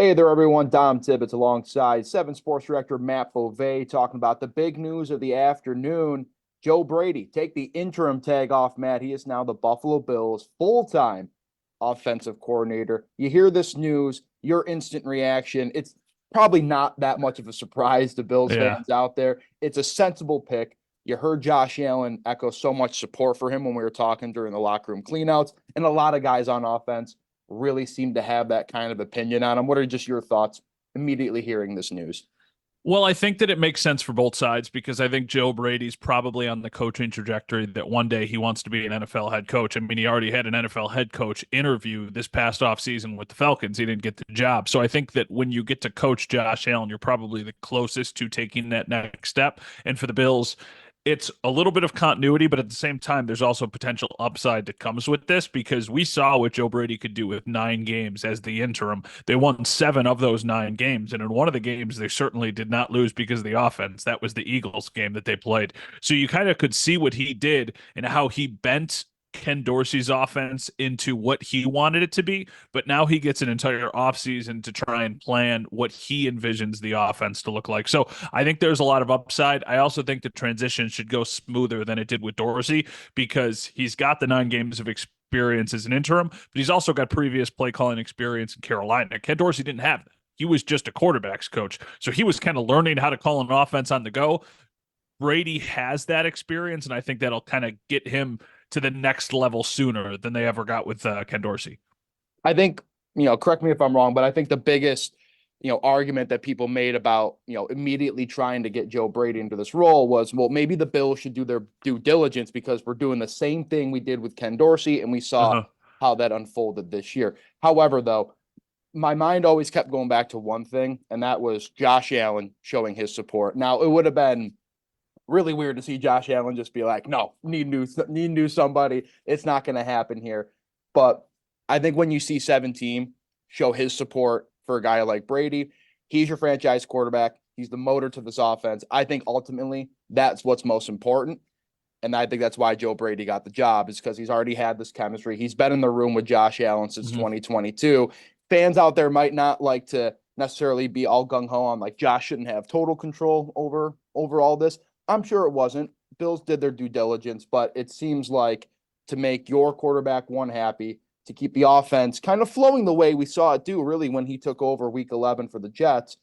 Hey there, everyone. Dom Tibbetts alongside Seven Sports Director Matt Bovee talking about the big news of the afternoon. Joe Brady, take the interim tag off, Matt. He is now the Buffalo Bills full-time offensive coordinator. You hear this news, your instant reaction. It's probably not that much of a surprise to Bills Yeah. fans out there. It's a sensible pick. You heard Josh Allen echo so much support for him when we were talking during the locker room cleanouts, and a lot of guys on offense really seem to have that kind of opinion on him. What are just your thoughts immediately hearing this news? Well, I think that it makes sense for both sides because I think Joe Brady's probably on the coaching trajectory that one day he wants to be an NFL head coach. I mean, he already had an NFL head coach interview this past offseason with the Falcons. He didn't get the job. So I think that when you get to coach Josh Allen, you're probably the closest to taking that next step. And for the Bills, it's a little bit of continuity, but at the same time, there's also potential upside that comes with this because we saw what Joe Brady could do with 9 games as the interim. They won 7 of those 9 games. And in one of the games, they certainly did not lose because of the offense. That was the Eagles game that they played. So you kind of could see what he did and how he bent Ken Dorsey's offense into what he wanted it to be, but now he gets an entire offseason to try and plan what he envisions the offense to look like. So I think there's a lot of upside. I also think the transition should go smoother than it did with Dorsey because he's got the 9 games of experience as an interim, but he's also got previous play calling experience in Carolina. Ken Dorsey didn't have that. He was just a quarterbacks coach. So he was kind of learning how to call an offense on the go. Brady has that experience, and I think that'll kind of get him to the next level sooner than they ever got with Ken Dorsey. I think, correct me if I'm wrong, but I think the biggest, argument that people made about, immediately trying to get Joe Brady into this role was, well, maybe the Bills should do their due diligence because we're doing the same thing we did with Ken Dorsey, and we saw Uh-huh. how that unfolded this year. However, though, my mind always kept going back to one thing, and that was Josh Allen showing his support. Now, it would have been really weird to see Josh Allen just be like, no, need new somebody. It's not going to happen here. But I think when you see 17 show his support for a guy like Brady, he's your franchise quarterback. He's the motor to this offense. I think ultimately that's what's most important. And I think that's why Joe Brady got the job, is because he's already had this chemistry. He's been in the room with Josh Allen since Mhm. 2022. Fans out there might not like to necessarily be all gung ho on like Josh shouldn't have total control over all this. I'm sure it wasn't. Bills did their due diligence, but it seems like to make your quarterback one happy, to keep the offense kind of flowing the way we saw it do really when he took over week 11 for the Jets.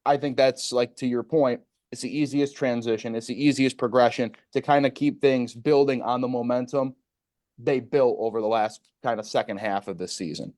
I think that's, like, to your point, it's the easiest transition. It's the easiest progression to kind of keep things building on the momentum they built over the last kind of second half of this season.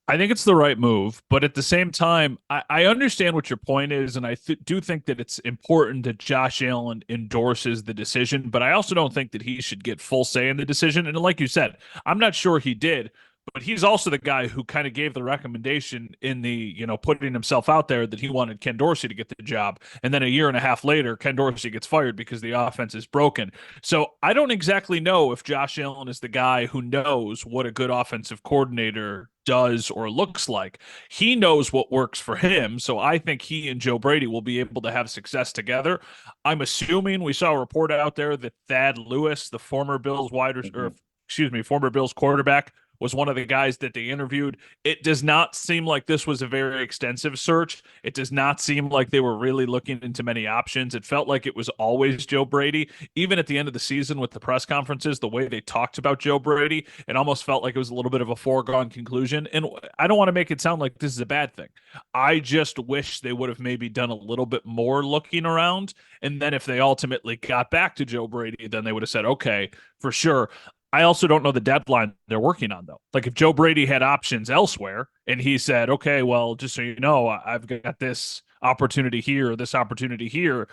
I think it's the right move, but at the same time, I understand what your point is, and do think that it's important that Josh Allen endorses the decision, but I also don't think that he should get full say in the decision. And like you said, I'm not sure he did, but he's also the guy who kind of gave the recommendation in the, putting himself out there that he wanted Ken Dorsey to get the job. And then a year and a half later, Ken Dorsey gets fired because the offense is broken. So I don't exactly know if Josh Allen is the guy who knows what a good offensive coordinator does or looks like. He knows what works for him. So I think he and Joe Brady will be able to have success together. I'm assuming we saw a report out there that Thad Lewis, the former Bills Mhm. former Bills quarterback, was one of the guys that they interviewed. It does not seem like this was a very extensive search. It does not seem like they were really looking into many options. It felt like it was always Joe Brady. Even at the end of the season with the press conferences, the way they talked about Joe Brady, it almost felt like it was a little bit of a foregone conclusion. And I don't want to make it sound like this is a bad thing. I just wish they would have maybe done a little bit more looking around. And then if they ultimately got back to Joe Brady, then they would have said, okay, for sure. I also don't know the deadline they're working on, though. Like if Joe Brady had options elsewhere and he said, okay, well, just so you know, I've got this opportunity here, this opportunity here.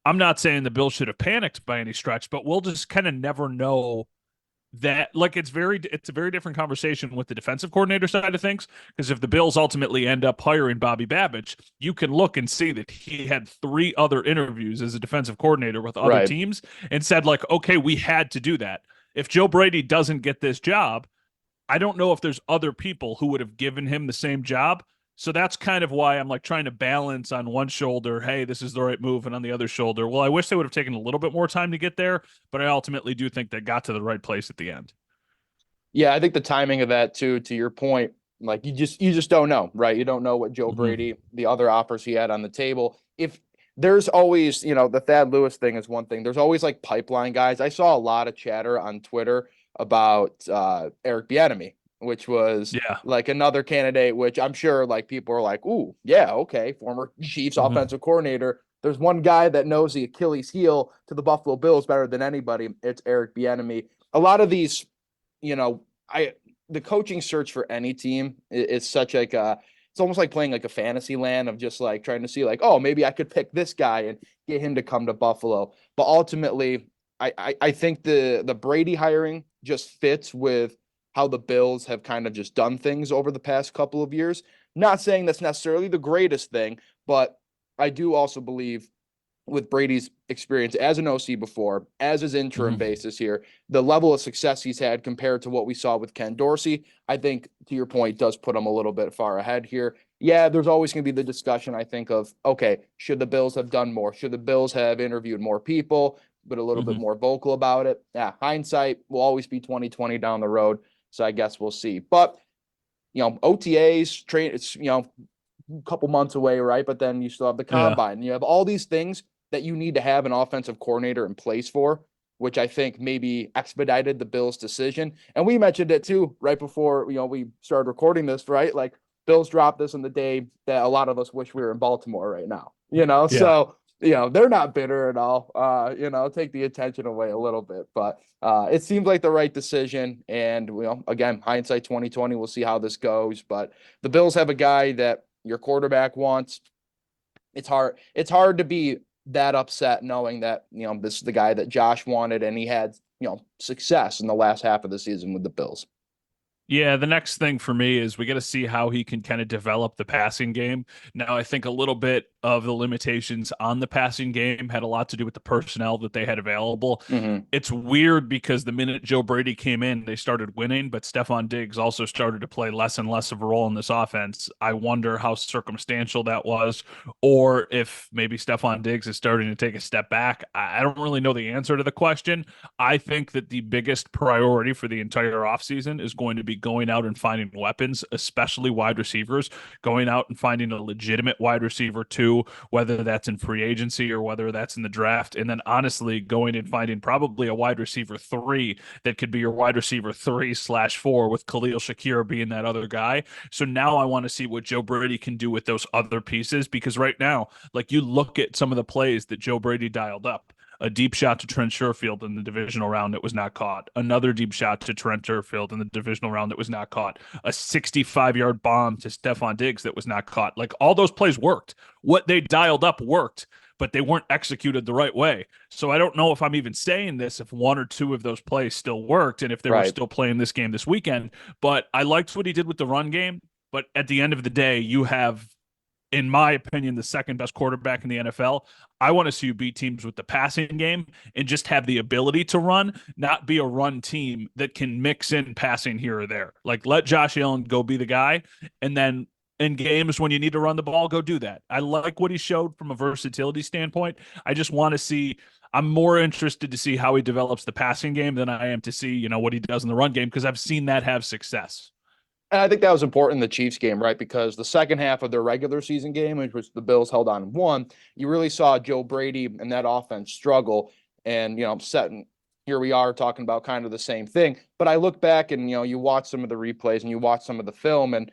I'm not saying the Bills should have panicked by any stretch, but we'll just kind of never know that. Like it's a very different conversation with the defensive coordinator side of things, because if the Bills ultimately end up hiring Bobby Babich, you can look and see that he had 3 other interviews as a defensive coordinator with other Right. teams and said, like, okay, we had to do that. If Joe Brady doesn't get this job, I don't know if there's other people who would have given him the same job. So that's kind of why I'm like trying to balance on one shoulder, hey, this is the right move, and on the other shoulder, well, I wish they would have taken a little bit more time to get there, but I ultimately do think they got to the right place at the end. Yeah, I think the timing of that too, to your point, Like you just don't know, right? You don't know what Joe Mhm. Brady, the other offers he had on the table. If there's always, the Thad Lewis thing is one thing. There's always like pipeline guys. I saw a lot of chatter on Twitter about Eric Bieniemy, which was Yeah. like another candidate, which I'm sure like people are like, ooh, yeah, okay, former Chiefs Mhm. offensive coordinator. There's one guy that knows the Achilles heel to the Buffalo Bills better than anybody. It's Eric Bieniemy. A lot of these, I the coaching search for any team is such like it's almost like playing like a fantasy land of just like trying to see like, oh, maybe I could pick this guy and get him to come to Buffalo. But ultimately, I think the Brady hiring just fits with how the Bills have kind of just done things over the past couple of years. Not saying that's necessarily the greatest thing, but I do also believe with Brady's experience as an OC before, as his interim Mhm. basis here, the level of success he's had compared to what we saw with Ken Dorsey, I think, to your point, does put him a little bit far ahead here. Yeah, there's always going to be the discussion, I think, of, okay, should the Bills have done more? Should the Bills have interviewed more people, but a little bit Mhm. more vocal about it? Yeah, hindsight will always be 2020 down the road. So I guess we'll see. But, OTAs, train, it's, couple months away, right? But then you still have the Yeah. combine. You have all these things that you need to have an offensive coordinator in place for, which I think maybe expedited the Bills' decision. And we mentioned it too right before we started recording this, right? Like Bills dropped this on the day that a lot of us wish we were in Baltimore right now. Yeah. So they're not bitter at all. Take the attention away a little bit, but it seems like the right decision. And again, hindsight 2020, we'll see how this goes. But the Bills have a guy that your quarterback wants. It's hard to be that upset knowing that this is the guy that Josh wanted and he had success in the last half of the season with the Bills. Yeah, the next thing for me is we got to see how he can kind of develop the passing game. Now, I think a little bit of the limitations on the passing game had a lot to do with the personnel that they had available. Mm-hmm. It's weird because the minute Joe Brady came in, they started winning, but Stephon Diggs also started to play less and less of a role in this offense. I wonder how circumstantial that was, or if maybe Stephon Diggs is starting to take a step back. I don't really know the answer to the question. I think that the biggest priority for the entire offseason is going to be going out and finding weapons, especially wide receivers, going out and finding a legitimate wide receiver too, whether that's in free agency or whether that's in the draft. And then honestly, going and finding probably a wide receiver three that could be your wide receiver 3/4 with Khalil Shakir being that other guy. So now I want to see what Joe Brady can do with those other pieces because right now, like you look at some of the plays that Joe Brady dialed up, a deep shot to Trent Sherfield in the divisional round that was not caught. Another deep shot to Trent Sherfield in the divisional round that was not caught. A 65-yard bomb to Stephon Diggs that was not caught. Like all those plays worked. What they dialed up worked, but they weren't executed the right way. So I don't know if I'm even saying this if one or two of those plays still worked and if they were Right. still playing this game this weekend. But I liked what he did with the run game. But at the end of the day, you have in my opinion, the second best quarterback in the NFL. I want to see you beat teams with the passing game and just have the ability to run, not be a run team that can mix in passing here or there. Like let Josh Allen go be the guy, and then in games when you need to run the ball, go do that. I like what he showed from a versatility standpoint. I just want to see. I'm more interested to see how he develops the passing game than I am to see, what he does in the run game because I've seen that have success. And I think that was important in the Chiefs game, right? Because the second half of their regular season game, which the Bills held on and won, you really saw Joe Brady and that offense struggle. And, setting here we are talking about kind of the same thing. But I look back and, you watch some of the replays and you watch some of the film, and,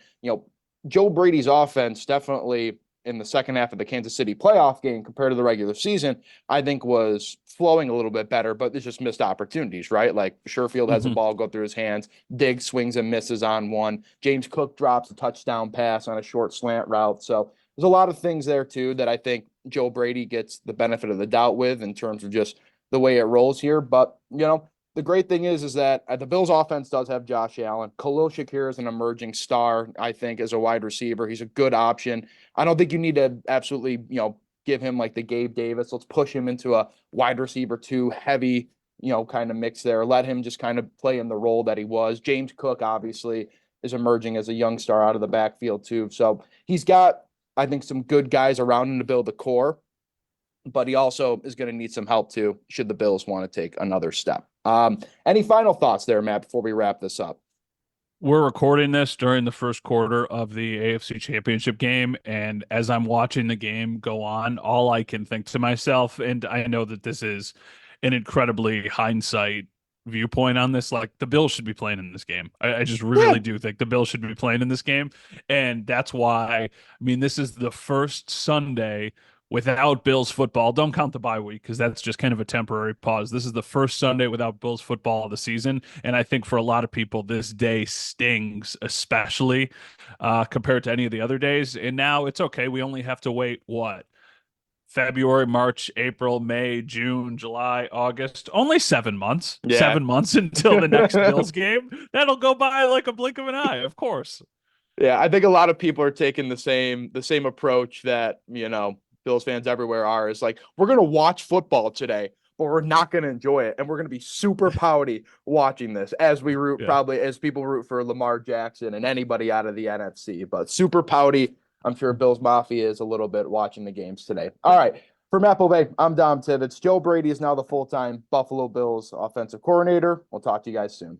Joe Brady's offense definitely in the second half of the Kansas City playoff game compared to the regular season, I think was flowing a little bit better, but there's just missed opportunities, right? Like Sherfield has a Mm-hmm. ball go through his hands. Diggs swings and misses on one. James Cook drops a touchdown pass on a short slant route. So there's a lot of things there too that I think Joe Brady gets the benefit of the doubt with in terms of just the way it rolls here. But the great thing is that the Bills offense does have Josh Allen. Khalil Shakir is an emerging star, I think, as a wide receiver. He's a good option. I don't think you need to absolutely, give him like the Gabe Davis. Let's push him into a wide receiver two heavy, kind of mix there. Let him just kind of play in the role that he was. James Cook obviously is emerging as a young star out of the backfield too. So he's got, I think, some good guys around him to build the core, but he also is going to need some help too, should the Bills want to take another step. Any final thoughts there, Matt, before we wrap this up? We're recording this during the first quarter of the AFC Championship game, and as I'm watching the game go on, all I can think to myself, and I know that this is an incredibly hindsight viewpoint on this, like the Bills should be playing in this game. I just Yeah. really do think the Bills should be playing in this game, and that's why, I mean, this is the first Sunday without Bills football. Don't count the bye week because that's just kind of a temporary pause. This is the first Sunday without Bills football of the season. And I think for a lot of people, this day stings, especially compared to any of the other days. And now it's okay. We only have to wait, what? February, March, April, May, June, July, August. Only 7 months. Yeah. 7 months until the next Bills game. That'll go by like a blink of an eye, of course. Yeah, I think a lot of people are taking the same approach that, Bills fans everywhere are. Is like, we're gonna watch football today, but we're not gonna enjoy it. And we're gonna be super pouty watching this as we root Yeah. probably as people root for Lamar Jackson and anybody out of the NFC. But super pouty. I'm sure Bills Mafia is a little bit watching the games today. All right. For Apple Bay, I'm Dom Tibbetts. Joe Brady is now the full-time Buffalo Bills offensive coordinator. We'll talk to you guys soon.